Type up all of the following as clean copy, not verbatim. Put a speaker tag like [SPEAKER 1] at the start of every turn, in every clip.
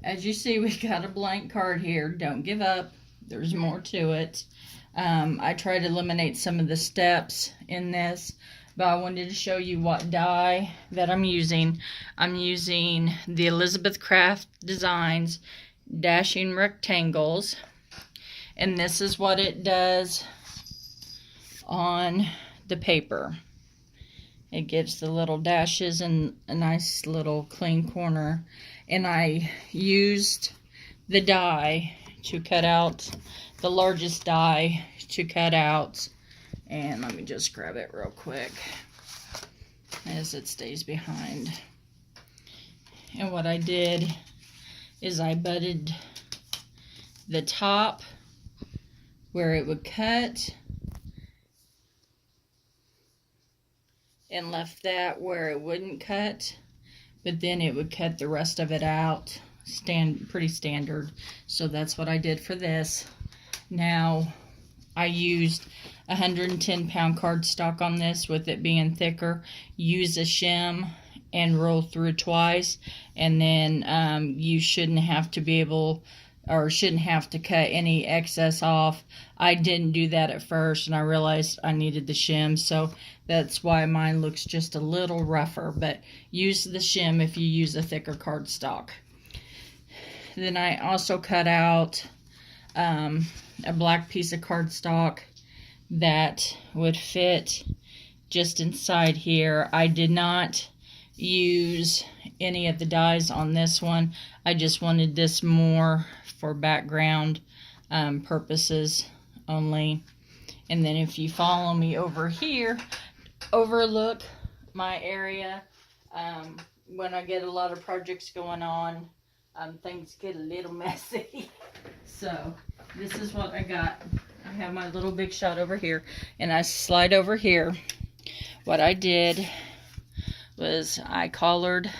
[SPEAKER 1] as you see, we got a blank card here. Don't give up. There's more to it. I tried to eliminate some of the steps in this, but I wanted to show you what die that I'm using. I'm using the Elizabeth Craft Designs Dashing Rectangles, and this is what it does on the paper. It gives the little dashes and a nice little clean corner. And I used the die to cut out, the largest die to cut out. And let me just grab it real quick as it stays behind. And what I did is I butted the top where it would cut and left that where it wouldn't cut, but then it would cut the rest of it out. Pretty standard. So that's what I did for this. Now I used 110-pound cardstock on this, with it being thicker. Use a shim and roll through twice, and then you shouldn't have to be able, or shouldn't have to cut any excess off. I didn't do that at first, and I realized I needed the shim, so that's why mine looks just a little rougher. But use the shim if you use a thicker cardstock. Then I also cut out a black piece of cardstock that would fit just inside here. I did not use any of the dies on this one. I just wanted this more for background purposes only. And then if you follow me over here, overlook my area. When I get a lot of projects going on, things get a little messy. So this is what I got. I have my little big shot over here, and I slide over here. What I did was I collared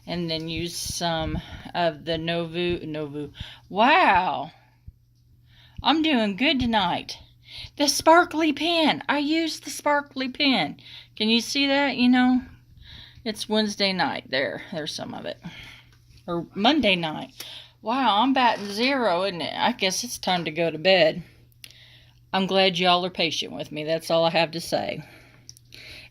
[SPEAKER 1] and then used some of the Novu. Wow, I'm doing good tonight. The sparkly pen. I used the sparkly pen. Can you see that? You know, it's Wednesday night. There's some of it. Or Monday night. Wow, I'm batting zero, isn't it? I guess it's time to go to bed. I'm glad y'all are patient with me. That's all I have to say.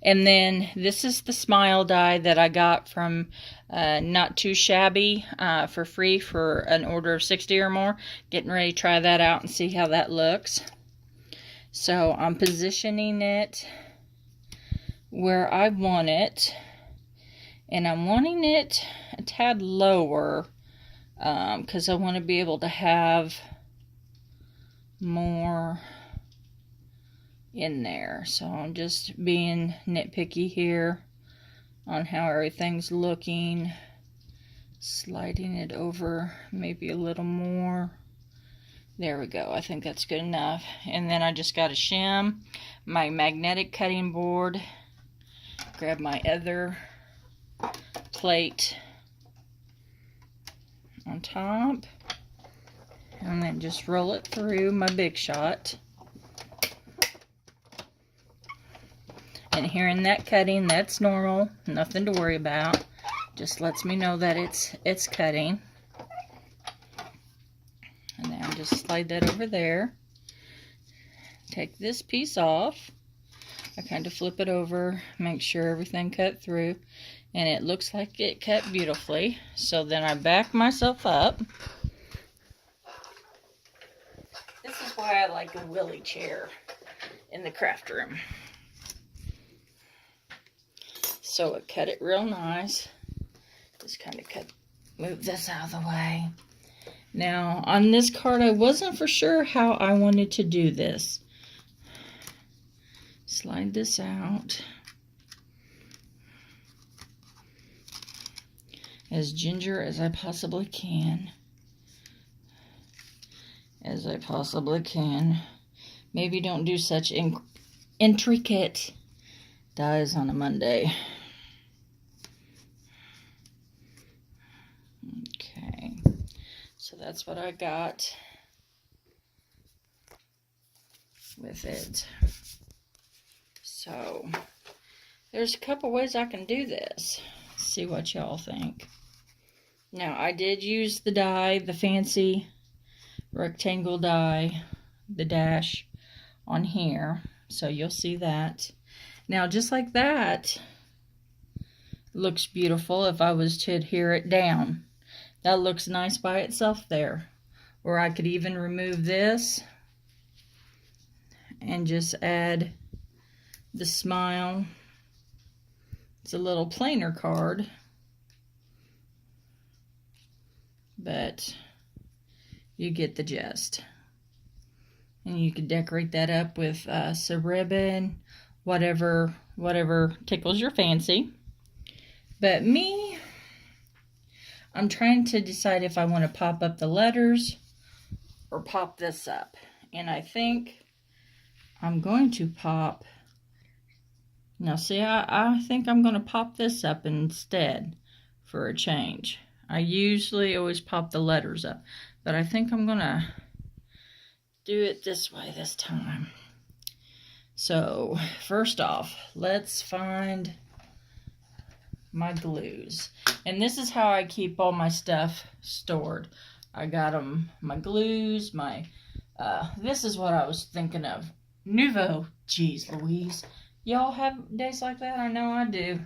[SPEAKER 1] And then this is the smile die that I got from Not Too Shabby for free for an order of 60 or more. Getting ready to try that out and see how that looks. So I'm positioning it where I want it. And I'm wanting it a tad lower because I want to be able to have more in there. So I'm just being nitpicky here on how everything's looking. Sliding it over maybe a little more. There we go. I think that's good enough. And then I just got a shim, my magnetic cutting board, grab my other plate on top, and then just roll it through my big shot. And hearing that cutting, that's normal, nothing to worry about. Just lets me know that it's cutting. And then just slide that over there. Take this piece off. I kind of flip it over, make sure everything cut through, and it looks like it cut beautifully. So then I back myself up. This is why I like a wheelie chair in the craft room. So it cut it real nice. Just kind of move this out of the way. Now on this card, I wasn't for sure how I wanted to do this. Slide this out as ginger as I possibly can. Maybe don't do such intricate dies on a Monday. Okay, so that's what I got with it. So there's a couple ways I can do this. See what y'all think. Now, I did use the die, the fancy rectangle die, the dash on here, so you'll see that. Now, just like that, looks beautiful if I was to adhere it down. That looks nice by itself there. Or I could even remove this and just add the smile. It's a little plainer card, but you get the gist. And you could decorate that up with some ribbon, whatever tickles your fancy. But me, I'm trying to decide if I want to pop up the letters or pop this up. And I think I'm going to pop. Now see, I think I'm going to pop this up instead for a change. I usually always pop the letters up, but I think I'm going to do it this way this time. So first off, let's find my glues. And this is how I keep all my stuff stored. I got them, my glues, my, this is what I was thinking of. Nouveau. Jeez Louise. Y'all have days like that? I know I do.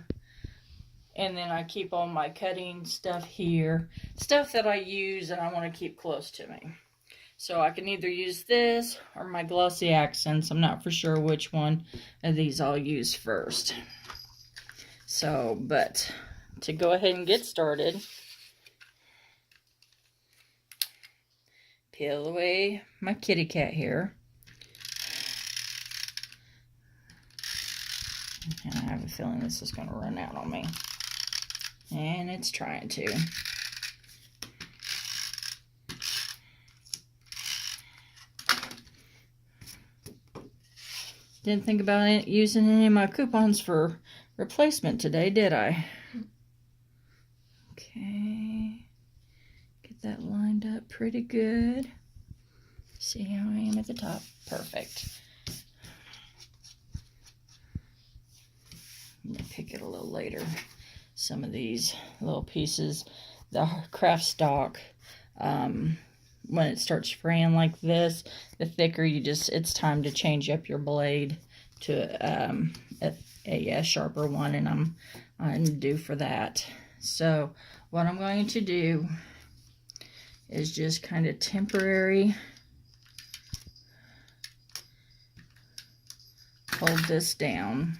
[SPEAKER 1] And then I keep all my cutting stuff here. Stuff that I use and I want to keep close to me. So I can either use this or my glossy accents. I'm not for sure which one of these I'll use first. So, but to go ahead and get started, peel away my kitty cat here. And I have a feeling this is going to run out on me. And it's trying to. Didn't think about it, using any of my coupons for replacement today, did I? Okay. Get that lined up pretty good. See how I am at the top? Perfect. I'm going to pick it a little later. Some of these little pieces, the craft stock, when it starts fraying like this, the thicker it's time to change up your blade to a sharper one, and I'm due for that. So what I'm going to do is just kind of temporary hold this down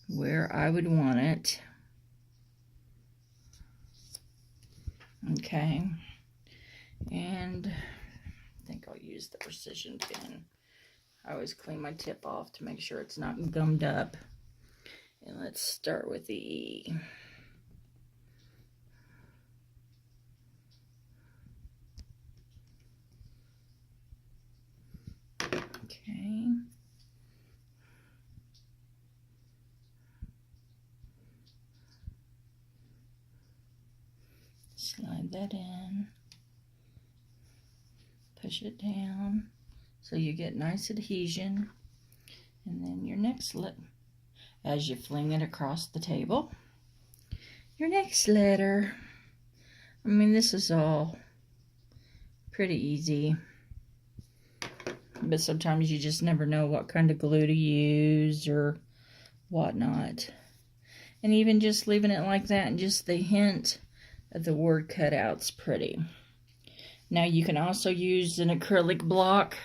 [SPEAKER 1] where I would want it. Okay. And I think I'll use the precision pin. I always clean my tip off to make sure it's not gummed up. And let's start with the E. Okay. Slide that in. Push it down so you get nice adhesion. And then your next as you fling it across the table, your next letter. I mean, this is all pretty easy, but sometimes you just never know what kind of glue to use or whatnot. And even just leaving it like that and just the hint of the word cutout's pretty. Now you can also use an acrylic block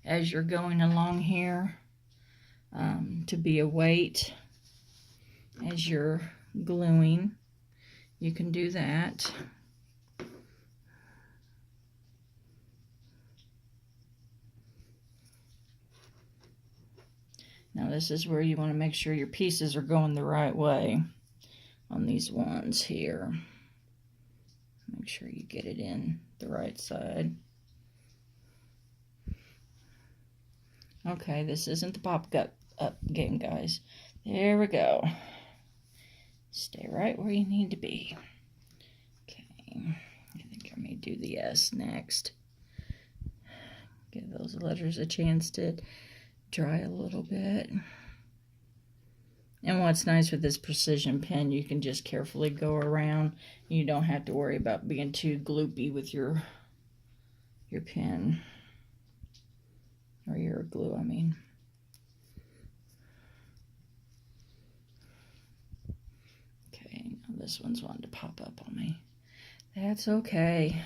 [SPEAKER 1] as you're going along here to be a weight as you're gluing. You can do that. Now this is where you want to make sure your pieces are going the right way on these ones here. Make sure you get it in the right side. Okay, this isn't the pop up game, guys. There we go. Stay right where you need to be. Okay, I think I may do the S next. Give those letters a chance to dry a little bit. And what's nice with this precision pen, you can just carefully go around. You don't have to worry about being too gloopy with your pen. Or your glue, I mean. Okay, now this one's wanting to pop up on me. That's okay.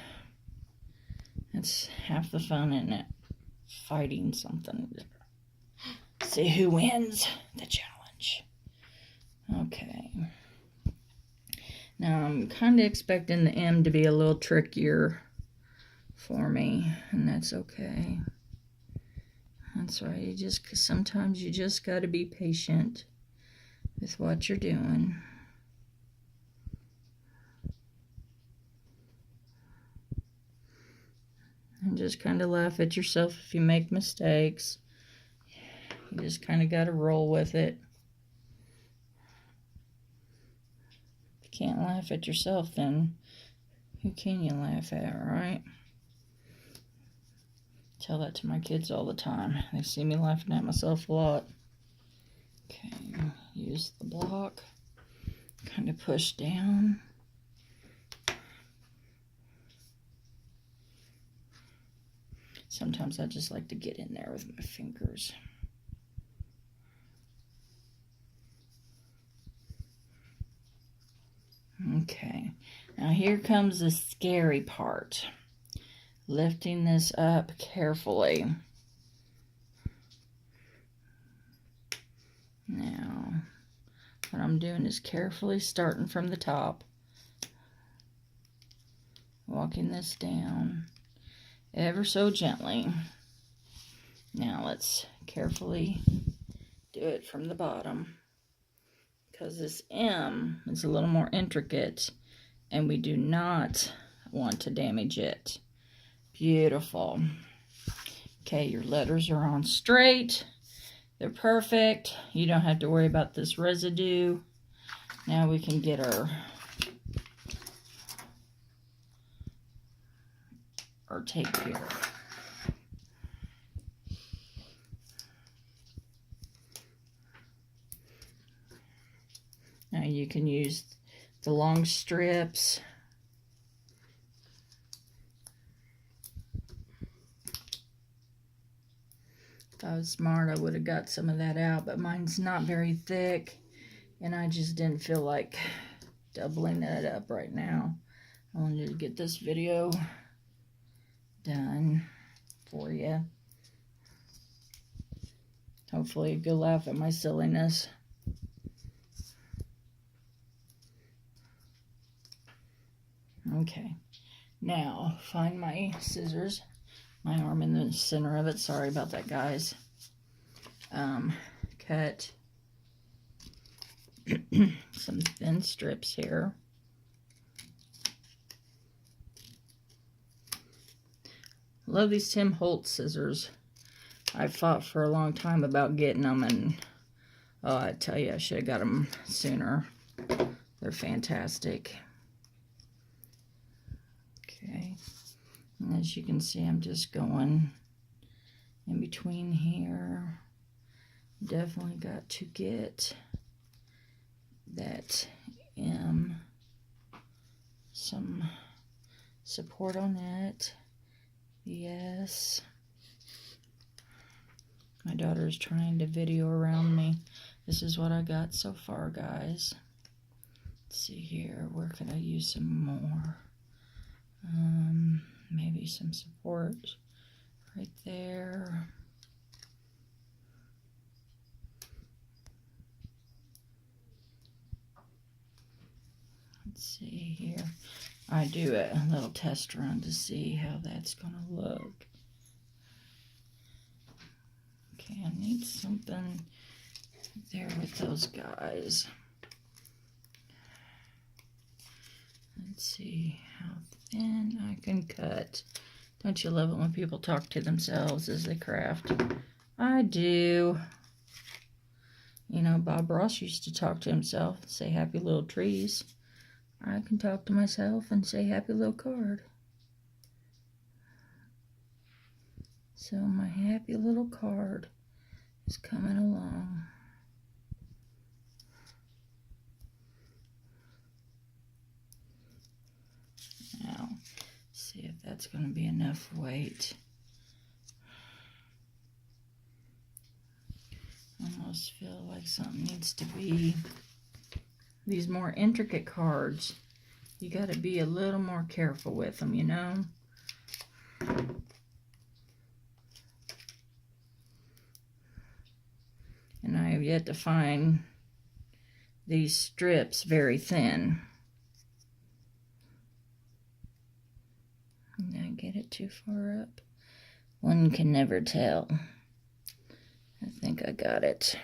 [SPEAKER 1] That's half the fun, isn't it? Fighting something. See who wins the challenge. Okay. Now I'm kind of expecting the M to be a little trickier for me, and that's okay. That's right. Sometimes you just got to be patient with what you're doing. And just kind of laugh at yourself if you make mistakes. You just kind of got to roll with it. If you can't laugh at yourself, then who can you laugh at, right? Tell that to my kids all the time. They see me laughing at myself a lot. Okay, use the block. Kind of push down. Sometimes I just like to get in there with my fingers. Okay, now here comes the scary part. Lifting this up carefully. Now, what I'm doing is carefully starting from the top. Walking this down ever so gently. Now let's carefully do it from the bottom, because this M is a little more intricate and we do not want to damage it. Beautiful. Okay, your letters are on straight. They're perfect. You don't have to worry about this residue. Now we can get our tape here. Now you can use the long strips. If I was smart, I would have got some of that out, but mine's not very thick, and I just didn't feel like doubling it up right now. I wanted to get this video done for you. Hopefully you'll laugh at my silliness. Okay, now find my scissors. My arm in the center of it. Sorry about that, guys. Cut some thin strips here. Love these Tim Holtz scissors. I fought for a long time about getting them, and oh, I tell you, I should have got them sooner. They're fantastic. Okay. And as you can see, I'm just going in between here. Definitely got to get that M, some support on it. Yes. My daughter is trying to video around me. This is what I got so far, guys. Let's see here. Where could I use some more? Maybe some support right there. Let's see here. I do a little test run to see how that's going to look. Okay, I need something there with those guys. Let's see how thin I can cut. Don't you love it when people talk to themselves as they craft? I do. You know, Bob Ross used to talk to himself, say happy little trees. I can talk to myself and say happy little card. So my happy little card is coming along. that's going to be enough weight. Almost feel like something needs to be, these more intricate cards, you got to be a little more careful with them, you know. And I have yet to find these strips very thin. Did I get it too far up? One can never tell. I think I got it.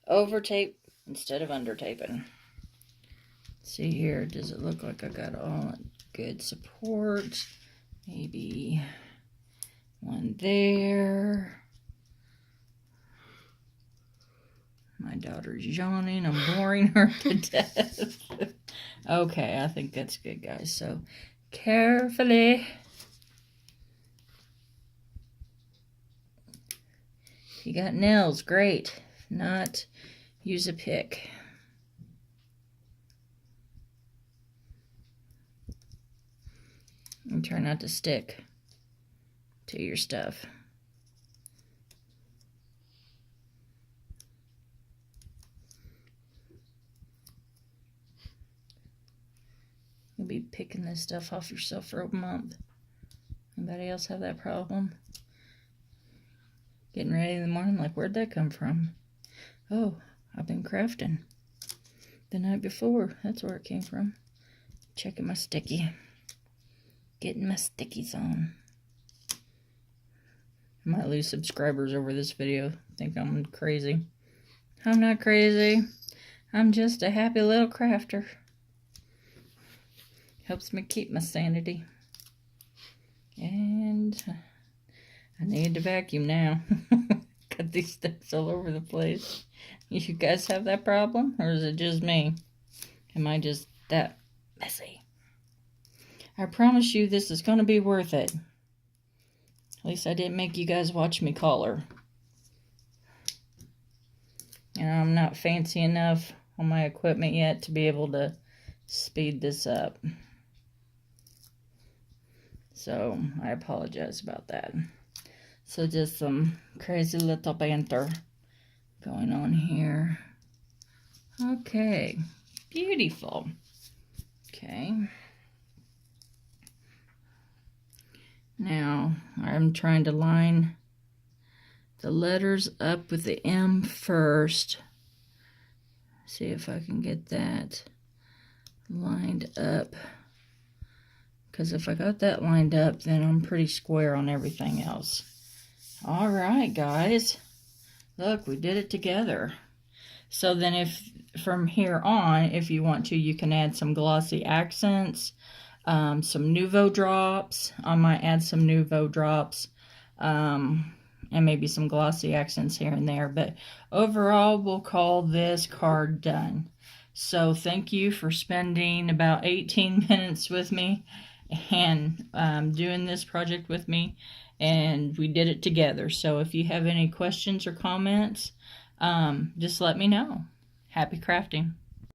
[SPEAKER 1] Over tape instead of under taping. See here, does it look like I got all good support? Maybe one there. My daughter's yawning. I'm boring her to death. Okay, I think that's good, guys. So carefully. If you got nails, great. If not, use a pick. And try not to stick to your stuff. You'll be picking this stuff off yourself for a month. Anybody else have that problem? Getting ready in the morning, like, where'd that come from? Oh, I've been crafting the night before. That's where it came from. Checking my sticky. Getting my stickies on. I might lose subscribers over this video. Think I'm crazy. I'm not crazy. I'm just a happy little crafter. Helps me keep my sanity. And I need to vacuum now. Got these sticks all over the place. You guys have that problem? Or is it just me? Am I just that messy? I promise you this is going to be worth it. At least I didn't make you guys watch me color. And I'm not fancy enough on my equipment yet to be able to speed this up. So I apologize about that. So just some crazy little banter going on here. Okay, beautiful. Okay. Now I'm trying to line the letters up with the M first. See if I can get that lined up. Because if I got that lined up, then I'm pretty square on everything else. All right, guys. Look, we did it together. So then if from here on, if you want to, you can add some glossy accents, some Nuvo drops. I might add some Nuvo drops, and maybe some glossy accents here and there. But overall, we'll call this card done. So thank you for spending about 18 minutes with me and doing this project with me. And we did it together. So if you have any questions or comments, just let me know. Happy crafting.